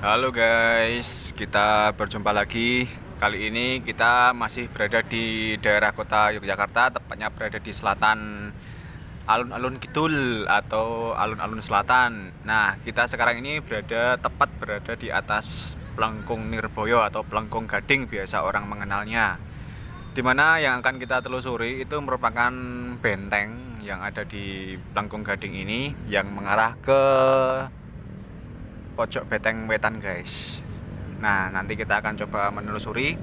Halo guys, kita berjumpa lagi. Kali ini kita masih berada di daerah kota Yogyakarta, tepatnya berada di selatan alun-alun Kidul atau alun-alun selatan. Nah, kita sekarang ini tepat berada di atas Plengkung Nirboyo atau Plengkung Gading biasa orang mengenalnya. Dimana yang akan kita telusuri itu merupakan benteng yang ada di Plengkung Gading ini yang mengarah ke pojok Beteng Wetan guys. Nah, nanti kita akan coba menelusuri.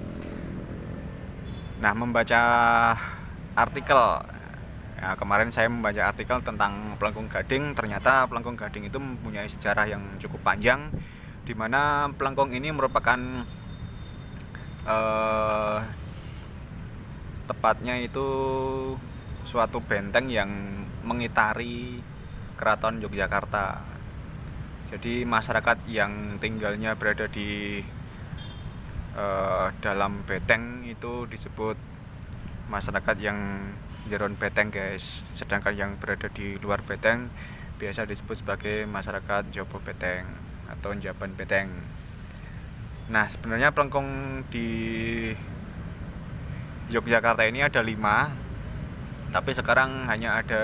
Nah, membaca artikel. Ya, kemarin saya membaca artikel tentang Plengkung Gading. Ternyata Plengkung Gading itu mempunyai sejarah yang cukup panjang, di mana Plengkung ini merupakan tepatnya itu suatu benteng yang mengitari Keraton Yogyakarta. Jadi masyarakat yang tinggalnya berada di dalam beteng itu disebut masyarakat yang jeron beteng guys. Sedangkan yang berada di luar beteng biasa disebut sebagai masyarakat Jopo Beteng atau Njaban Beteng. Nah, sebenarnya Plengkung di Yogyakarta ini ada 5, tapi sekarang hanya ada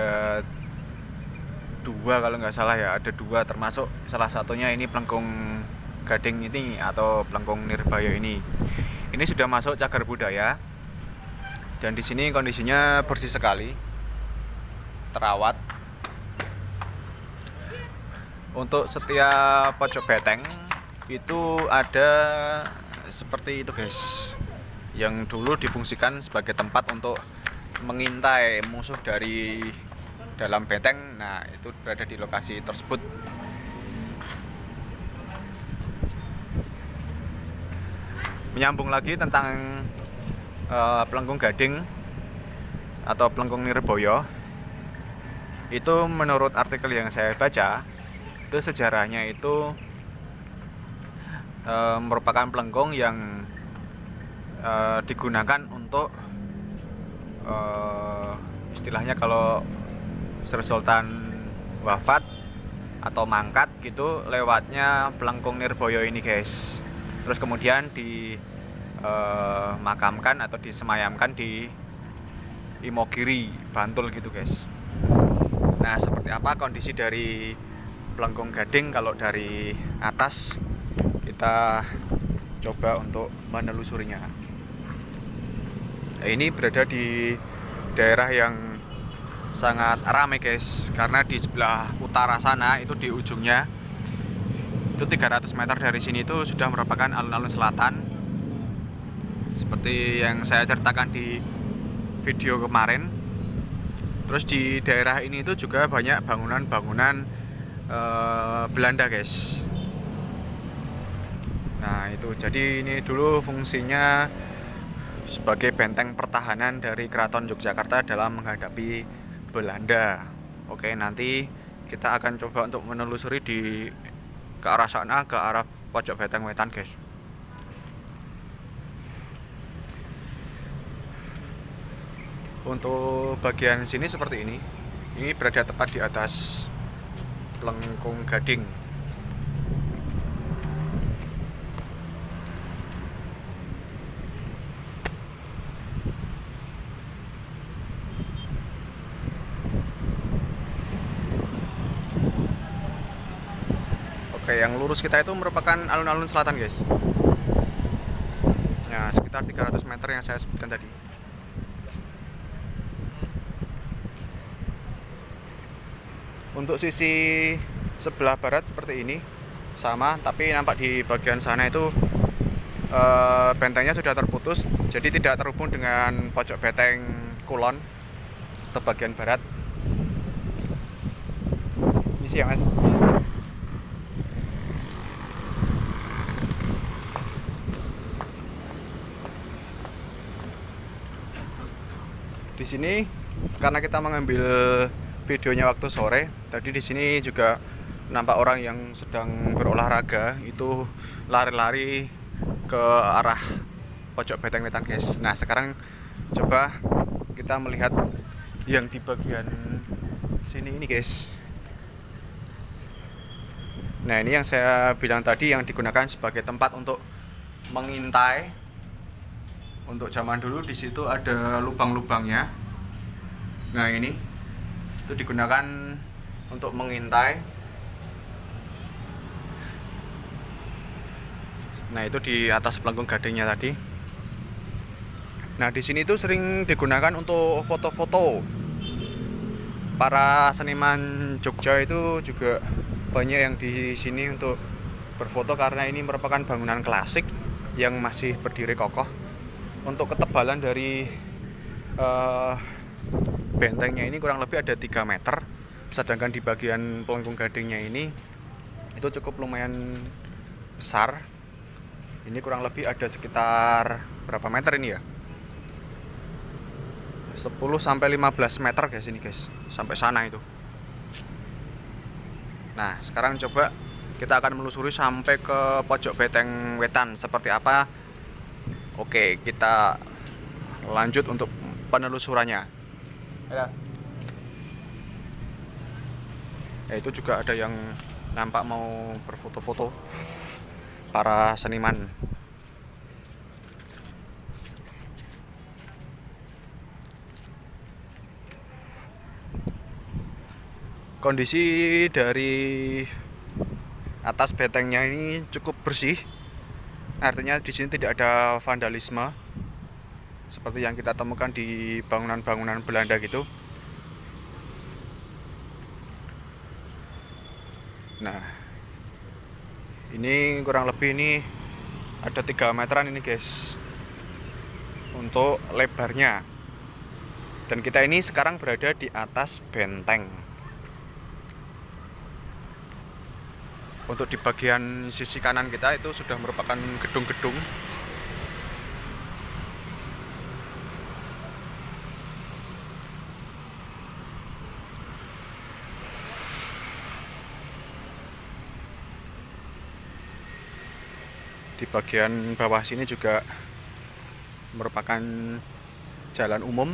2 kalau nggak salah ya, ada 2 termasuk salah satunya ini Plengkung Gading ini atau Plengkung Nirboyo ini. Ini sudah masuk cagar budaya dan di sini kondisinya bersih sekali, terawat. Untuk setiap pojok beteng itu ada seperti itu guys, yang dulu difungsikan sebagai tempat untuk mengintai musuh dari dalam beteng. Nah, itu berada di lokasi tersebut. Menyambung lagi tentang Plengkung Gading atau Plengkung Nirboyo, itu menurut artikel yang saya baca, itu sejarahnya itu merupakan plengkung yang digunakan untuk istilahnya kalau Sri Sultan wafat atau mangkat gitu, lewatnya Plengkung Nirboyo ini guys. Terus kemudian dimakamkan atau disemayamkan di Imogiri, Bantul gitu guys. Nah, seperti apa kondisi dari Plengkung Gading kalau dari atas, kita coba untuk menelusurinya. Nah, ini berada di daerah yang sangat ramai guys, karena di sebelah utara sana itu di ujungnya itu 300 meter dari sini itu sudah merupakan alun-alun selatan, seperti yang saya ceritakan di video kemarin. Terus di daerah ini itu juga banyak bangunan-bangunan Belanda guys. Nah, itu jadi ini dulu fungsinya sebagai benteng pertahanan dari Keraton Yogyakarta dalam menghadapi Belanda. Oke, nanti kita akan coba untuk menelusuri ke arah sana, ke arah pojok Beteng Wetan guys. Untuk bagian sini seperti ini. Ini berada tepat di atas Plengkung Gading. Oke, yang lurus kita itu merupakan alun-alun selatan guys. Ya, sekitar 300 meter yang saya sebutkan tadi. Untuk sisi sebelah barat seperti ini sama, tapi nampak di bagian sana itu bentengnya sudah terputus, jadi tidak terhubung dengan pojok beteng kulon atau bagian barat. Misi ya mas. Di sini karena kita mengambil videonya waktu sore, tadi di sini juga nampak orang yang sedang berolahraga, itu lari-lari ke arah pojok Beteng Wetan guys. Nah, sekarang coba kita melihat yang di bagian sini ini guys. Nah, ini yang saya bilang tadi yang digunakan sebagai tempat untuk mengintai. Untuk zaman dulu di situ ada lubang-lubangnya. Nah, ini itu digunakan untuk mengintai. Nah, itu di atas pelengkung gadingnya tadi. Nah, di sini tuh sering digunakan untuk foto-foto. Para seniman Jogja itu juga banyak yang di sini untuk berfoto karena ini merupakan bangunan klasik yang masih berdiri kokoh. Untuk ketebalan dari bentengnya ini kurang lebih ada 3 meter, sedangkan di bagian pelengkung gadingnya ini itu cukup lumayan besar. Ini kurang lebih ada sekitar berapa meter ini ya? 10 sampai 15 meter guys ini guys, sampai sana itu. Nah, sekarang coba kita akan melusuri sampai ke pojok Beteng Wetan seperti apa. Oke, kita lanjut untuk penelusurannya. Ya, itu juga ada yang nampak mau berfoto-foto para seniman. Kondisi dari atas betengnya ini cukup bersih, artinya di sini tidak ada vandalisme seperti yang kita temukan di bangunan-bangunan Belanda gitu. Nah, ini kurang lebih ini ada 3 meteran ini guys untuk lebarnya. Dan kita ini sekarang berada di atas benteng. Untuk di bagian sisi kanan kita itu sudah merupakan gedung-gedung. Di bagian bawah sini juga merupakan jalan umum.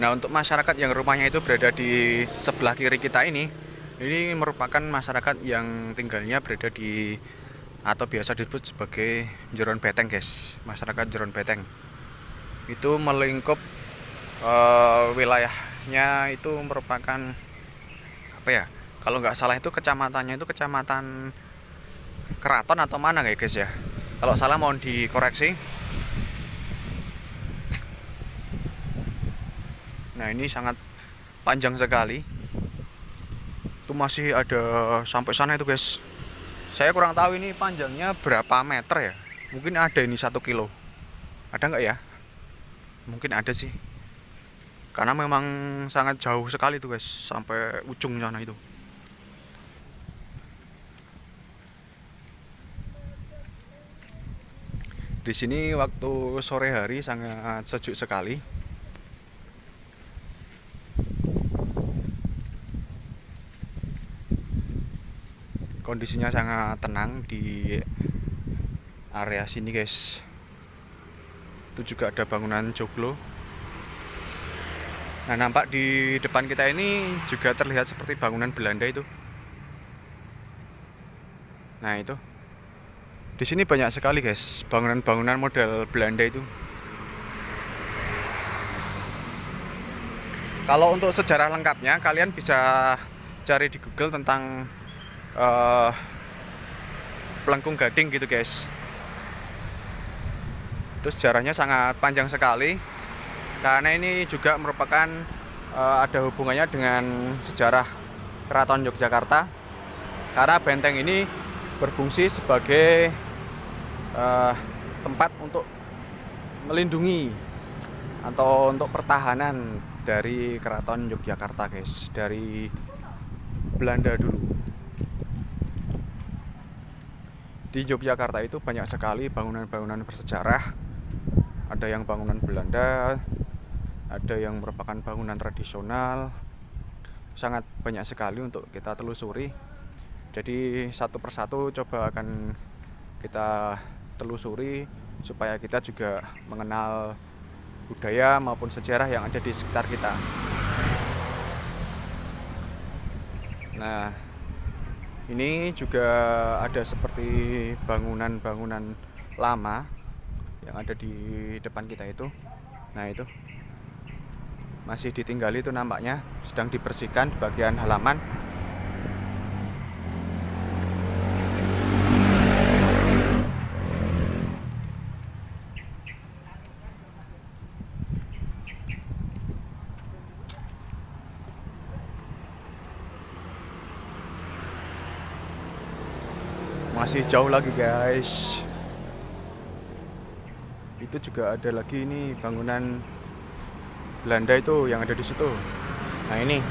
Nah, untuk masyarakat yang rumahnya itu berada di sebelah kiri kita ini merupakan masyarakat yang tinggalnya berada di atau biasa disebut sebagai Jeron Beteng guys. Masyarakat Jeron Beteng itu melingkup wilayahnya itu merupakan apa ya, kalau nggak salah itu kecamatannya itu kecamatan Keraton atau mana guys ya. Kalau salah mohon dikoreksi. Nah, ini sangat panjang sekali. Itu masih ada sampai sana itu guys. Saya kurang tahu ini panjangnya berapa meter ya. Mungkin ada ini 1 kilo. Ada nggak ya? Mungkin ada sih. Karena memang sangat jauh sekali tuh guys, sampai ujung sana itu. Di sini waktu sore hari sangat sejuk sekali. Kondisinya sangat tenang di area sini guys. Itu juga ada bangunan joglo. Nah, nampak di depan kita ini juga terlihat seperti bangunan Belanda itu. Nah, itu di sini banyak sekali guys bangunan-bangunan model Belanda itu. Kalau untuk sejarah lengkapnya kalian bisa cari di Google tentang pelengkung gading gitu guys. Itu sejarahnya sangat panjang sekali karena ini juga merupakan ada hubungannya dengan sejarah Keraton Yogyakarta, karena benteng ini berfungsi sebagai tempat untuk melindungi atau untuk pertahanan dari Keraton Yogyakarta guys, dari Belanda dulu. Di Yogyakarta itu banyak sekali bangunan-bangunan bersejarah. Ada yang bangunan Belanda, ada yang merupakan bangunan tradisional. Sangat banyak sekali untuk kita telusuri. Jadi satu persatu coba akan kita telusuri supaya kita juga mengenal budaya maupun sejarah yang ada di sekitar kita. Nah, ini juga ada seperti bangunan-bangunan lama yang ada di depan kita itu. Nah, itu masih ditinggali itu nampaknya, sedang dibersihkan di bagian halaman. Masih jauh lagi guys. Itu juga ada lagi ini bangunan Belanda itu yang ada di situ. Nah, ini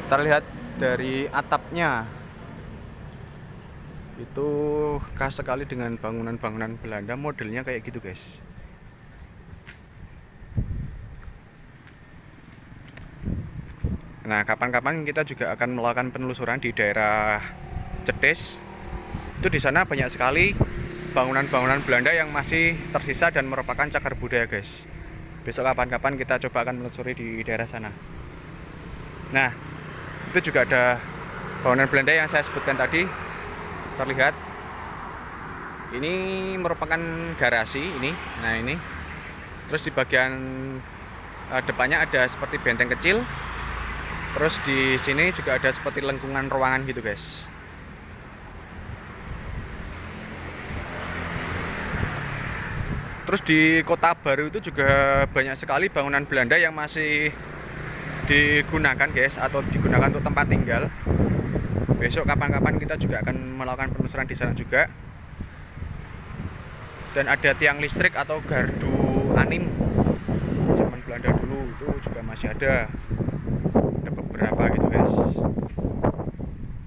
terlihat dari atapnya itu khas sekali dengan bangunan-bangunan Belanda, modelnya kayak gitu guys. Nah, kapan-kapan kita juga akan melakukan penelusuran di daerah Cedes. Itu di sana banyak sekali bangunan-bangunan Belanda yang masih tersisa dan merupakan cagar budaya guys. Besok kapan-kapan kita coba akan menelusuri di daerah sana. Nah, itu juga ada bangunan Belanda yang saya sebutkan tadi, terlihat. Ini merupakan garasi ini. Nah, ini. Terus di bagian depannya ada seperti benteng kecil. Terus di sini juga ada seperti lengkungan ruangan gitu guys. Terus di Kota Baru itu juga banyak sekali bangunan Belanda yang masih digunakan guys, atau digunakan untuk tempat tinggal. Besok kapan-kapan kita juga akan melakukan penelusuran di sana juga. Dan ada tiang listrik atau gardu anim zaman Belanda dulu, itu juga masih ada beberapa gitu guys.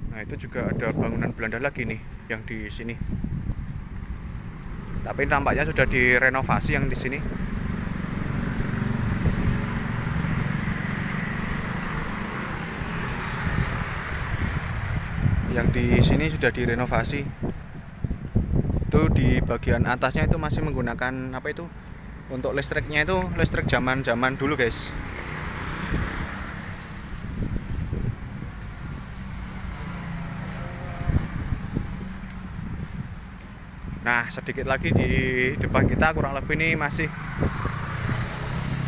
Nah, itu juga ada bangunan Belanda lagi nih yang di sini. Tapi nampaknya sudah direnovasi yang di sini. Yang di sini sudah direnovasi. Itu di bagian atasnya itu masih menggunakan apa itu? Untuk listriknya itu listrik zaman-zaman dulu, guys. Nah, sedikit lagi di depan kita kurang lebih ini masih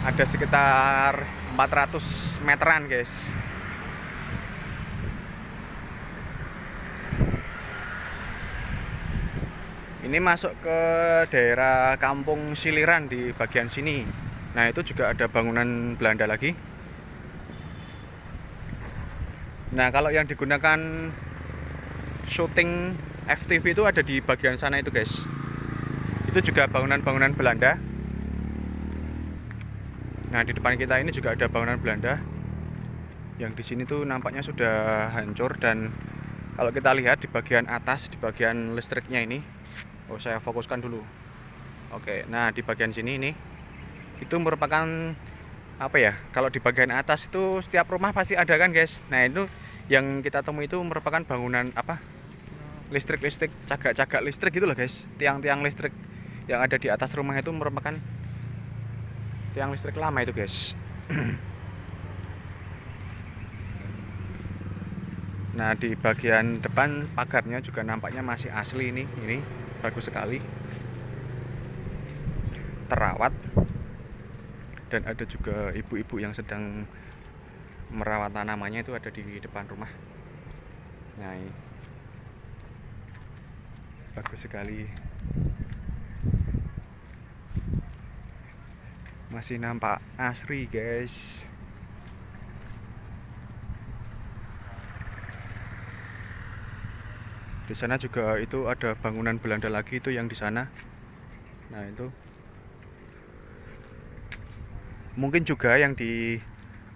ada sekitar 400 meteran guys. Ini masuk ke daerah Kampung Siliran di bagian sini. Nah, itu juga ada bangunan Belanda lagi. Nah, kalau yang digunakan syuting FTV itu ada di bagian sana itu guys. Itu juga bangunan-bangunan Belanda. Nah, di depan kita ini juga ada bangunan Belanda. Yang di sini tuh nampaknya sudah hancur, dan kalau kita lihat di bagian atas, di bagian listriknya ini, saya fokuskan dulu. Oke, nah di bagian sini ini itu merupakan apa ya? Kalau di bagian atas itu setiap rumah pasti ada kan guys. Nah, itu yang kita temui itu merupakan bangunan apa? Listrik-listrik, cagak-cagak listrik gitu loh guys. Tiang-tiang listrik yang ada di atas rumah itu merupakan tiang listrik lama itu guys. Nah, di bagian depan pagarnya juga nampaknya masih asli ini bagus sekali, terawat, dan ada juga ibu-ibu yang sedang merawat tanamannya itu ada di depan rumah. Nah, ini bagus sekali, masih nampak asri guys. Di sana juga itu ada bangunan Belanda lagi itu yang di sana. Nah, itu mungkin juga yang di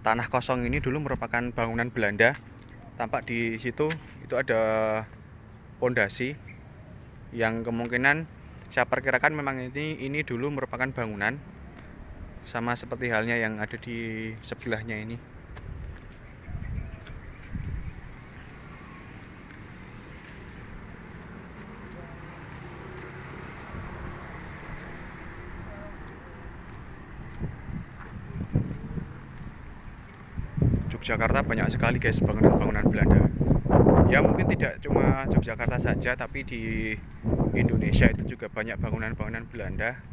tanah kosong ini dulu merupakan bangunan Belanda. Tampak di situ itu ada pondasi yang kemungkinan saya perkirakan memang ini dulu merupakan bangunan, sama seperti halnya yang ada di sebelahnya ini. Yogyakarta banyak sekali guys bangunan-bangunan Belanda. Ya mungkin tidak cuma Yogyakarta saja, tapi di Indonesia itu juga banyak bangunan-bangunan Belanda.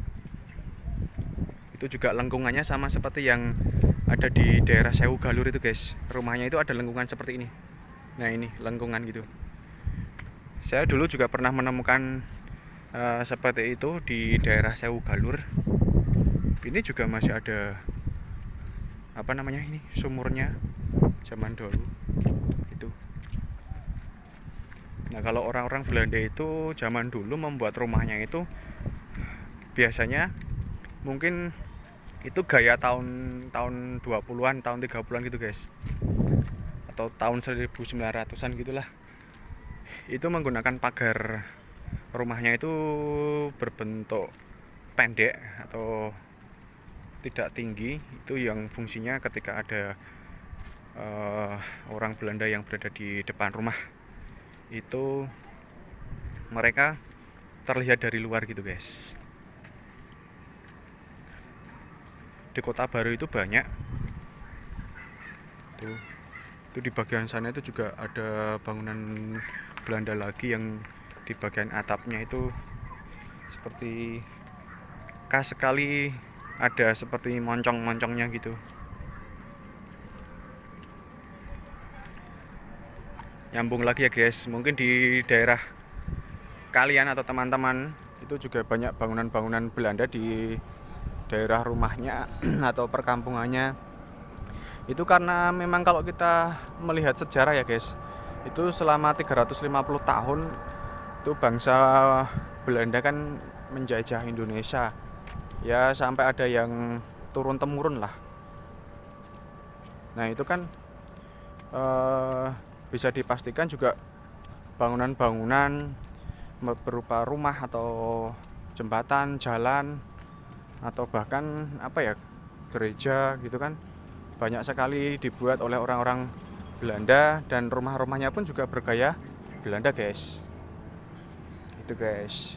Itu juga lengkungannya sama seperti yang ada di daerah Sewu Galur itu guys. Rumahnya itu ada lengkungan seperti ini. Nah ini lengkungan gitu. Saya dulu juga pernah menemukan seperti itu di daerah Sewu Galur. Ini juga masih ada apa namanya ini, sumurnya zaman dulu itu. Nah kalau orang-orang Belanda itu zaman dulu membuat rumahnya itu biasanya mungkin itu gaya tahun 20-an, tahun 30-an gitu guys, atau tahun 1900-an gitulah. Itu menggunakan pagar rumahnya itu berbentuk pendek atau tidak tinggi, itu yang fungsinya ketika ada orang Belanda yang berada di depan rumah itu mereka terlihat dari luar gitu guys. Di Kota Baru itu banyak tuh, itu di bagian sana itu juga ada bangunan Belanda lagi yang di bagian atapnya itu seperti khas sekali, ada seperti moncong-moncongnya gitu. Nyambung lagi ya guys, mungkin di daerah kalian atau teman-teman itu juga banyak bangunan-bangunan Belanda di daerah rumahnya atau perkampungannya. Itu karena memang kalau kita melihat sejarah ya guys, itu selama 350 tahun itu bangsa Belanda kan menjajah Indonesia. Ya sampai ada yang turun-temurun lah. Nah itu kan bisa dipastikan juga bangunan-bangunan berupa rumah atau jembatan, jalan, atau bahkan apa ya, gereja gitu kan, banyak sekali dibuat oleh orang-orang Belanda, dan rumah-rumahnya pun juga bergaya Belanda guys. Itu guys.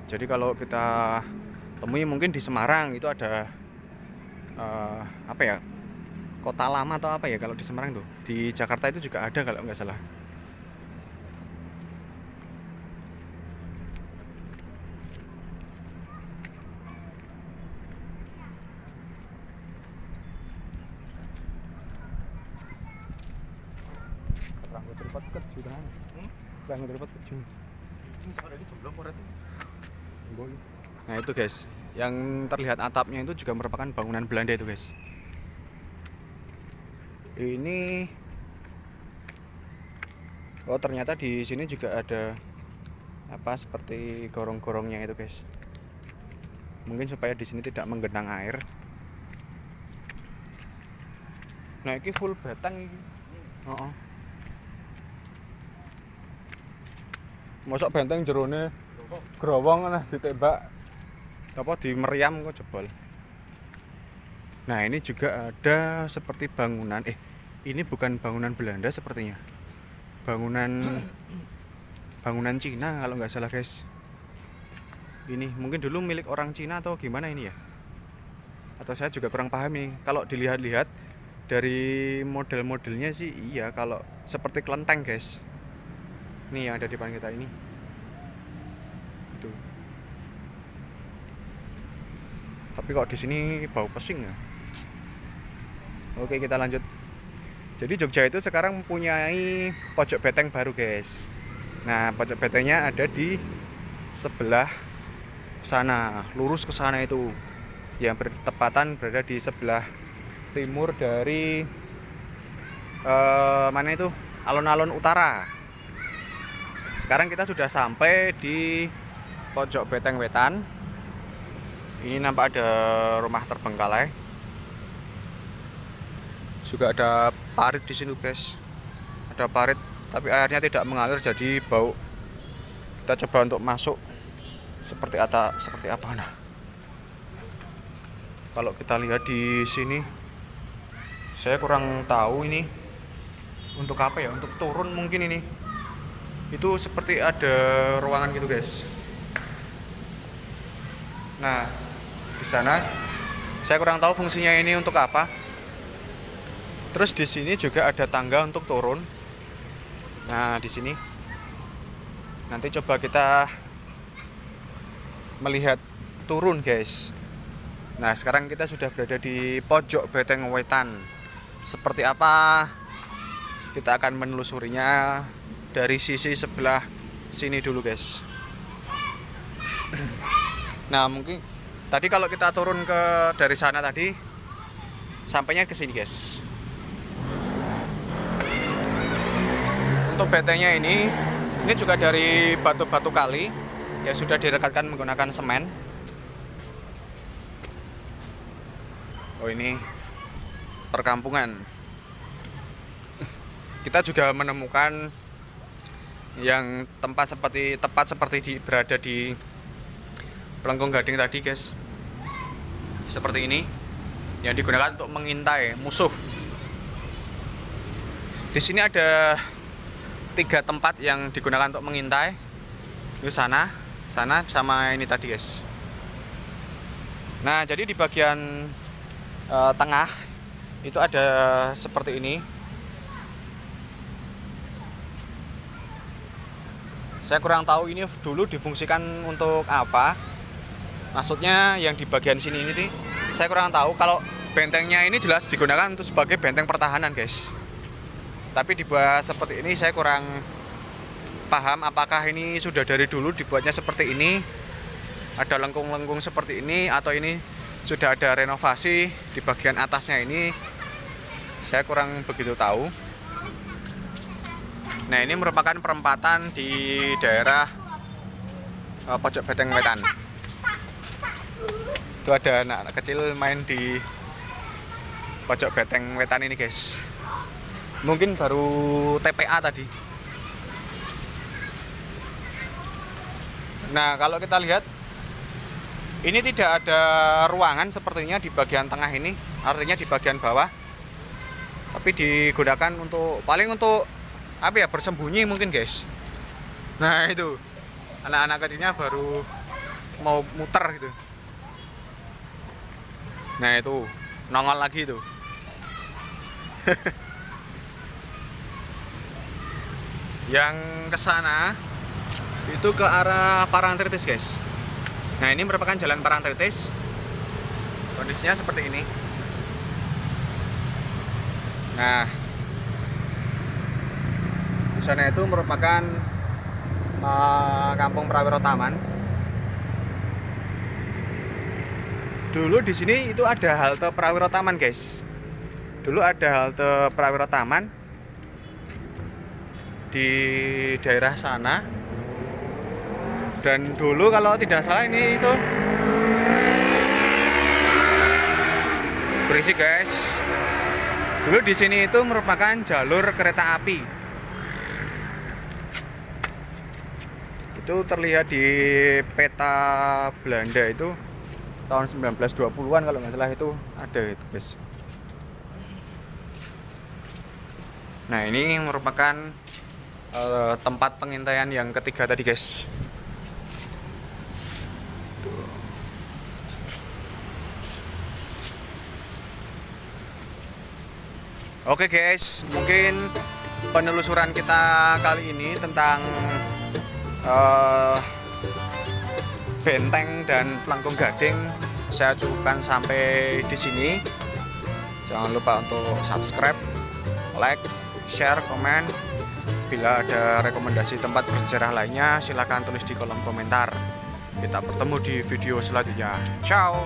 Jadi kalau kita temui mungkin di Semarang itu ada apa ya, kota lama atau apa ya kalau di Semarang tuh. Di Jakarta itu juga ada kalau nggak salah. Nah itu guys, yang terlihat atapnya itu juga merupakan bangunan Belanda itu guys. Ini oh ternyata di sini juga ada apa seperti gorong-gorongnya itu guys. Mungkin supaya di sini tidak menggenang air. Nah ini full batang ini. Mosok benteng jerone growong nah ditembak apa di meriam kok jebol. Nah ini juga ada seperti bangunan, ini bukan bangunan Belanda sepertinya, bangunan Cina kalau nggak salah guys. Ini mungkin dulu milik orang Cina atau gimana ini ya, atau saya juga kurang paham nih. Kalau dilihat-lihat dari model-modelnya sih iya, kalau seperti kelenteng guys. Nih yang ada di depan kita ini. Itu. Tapi kok di sini bau pesing ya. Oke, kita lanjut. Jadi Jogja itu sekarang mempunyai pojok beteng baru guys. Nah, pojok betengnya ada di sebelah sana, lurus ke sana itu. Yang bertepatan berada di sebelah timur dari mana itu? Alun-alun utara. Sekarang kita sudah sampai di pojok beteng wetan. Ini nampak ada rumah terbengkalai. Juga ada parit di sini guys. Ada parit, tapi airnya tidak mengalir jadi bau. Kita coba untuk masuk seperti apa nah. Kalau kita lihat di sini, saya kurang tahu ini untuk apa ya, untuk turun mungkin ini. Itu seperti ada ruangan gitu guys. Nah, di sana saya kurang tahu fungsinya ini untuk apa. Terus di sini juga ada tangga untuk turun. Nah, di sini nanti coba kita melihat turun, guys. Nah, sekarang kita sudah berada di pojok Beteng Wetan. Seperti apa? Kita akan menelusurinya dari sisi sebelah sini dulu, guys. Nah, mungkin tadi kalau kita turun dari sana tadi, sampainya ke sini, guys. Untuk betengnya ini juga dari batu-batu kali yang sudah direkatkan menggunakan semen. Oh, ini perkampungan. Kita juga menemukan yang tepat seperti berada di Pelengkung Gading tadi, guys. Seperti ini yang digunakan untuk mengintai musuh. Di sini ada 3 tempat yang digunakan untuk mengintai. Ini sana sama ini tadi, guys. Nah, jadi di bagian tengah itu ada seperti ini. Saya kurang tahu ini dulu difungsikan untuk apa. Maksudnya yang di bagian sini ini saya kurang tahu. Kalau bentengnya ini jelas digunakan untuk sebagai benteng pertahanan, guys. Tapi dibuat seperti ini saya kurang paham apakah ini sudah dari dulu dibuatnya seperti ini, ada lengkung-lengkung seperti ini, atau ini sudah ada renovasi di bagian atasnya ini. Saya kurang begitu tahu. Nah, ini merupakan perempatan di daerah pojok Beteng Wetan. Itu ada anak-anak kecil main di pojok Beteng Wetan ini, guys. Mungkin baru TPA tadi. Nah, kalau kita lihat ini tidak ada ruangan sepertinya di bagian tengah ini, artinya di bagian bawah. Tapi digunakan untuk apa ya, bersembunyi mungkin, guys. Nah, itu anak-anak kecilnya baru mau muter gitu. Nah, itu nongol lagi itu. Yang ke sana itu ke arah Parangtritis, guys. Nah, ini merupakan jalan Parangtritis. Kondisinya seperti ini. Nah, di sana itu merupakan Kampung Prawiro Taman. Dulu di sini itu ada halte Prawiro Taman, guys. Dulu ada halte Prawiro Taman di daerah sana. Dan dulu kalau tidak salah ini itu berisik, guys. Dulu di sini itu merupakan jalur kereta api. Itu terlihat di peta Belanda itu tahun 1920-an kalau nggak salah, itu ada itu, guys. Nah, ini merupakan tempat pengintaian yang ketiga tadi, guys. Oke, guys, mungkin penelusuran kita kali ini tentang benteng dan Pelengkung Gading saya cukupkan sampai di sini. Jangan lupa untuk subscribe, like, share, komen. Bila ada rekomendasi tempat bersejarah lainnya, silakan tulis di kolom komentar. Kita bertemu di video selanjutnya. Ciao.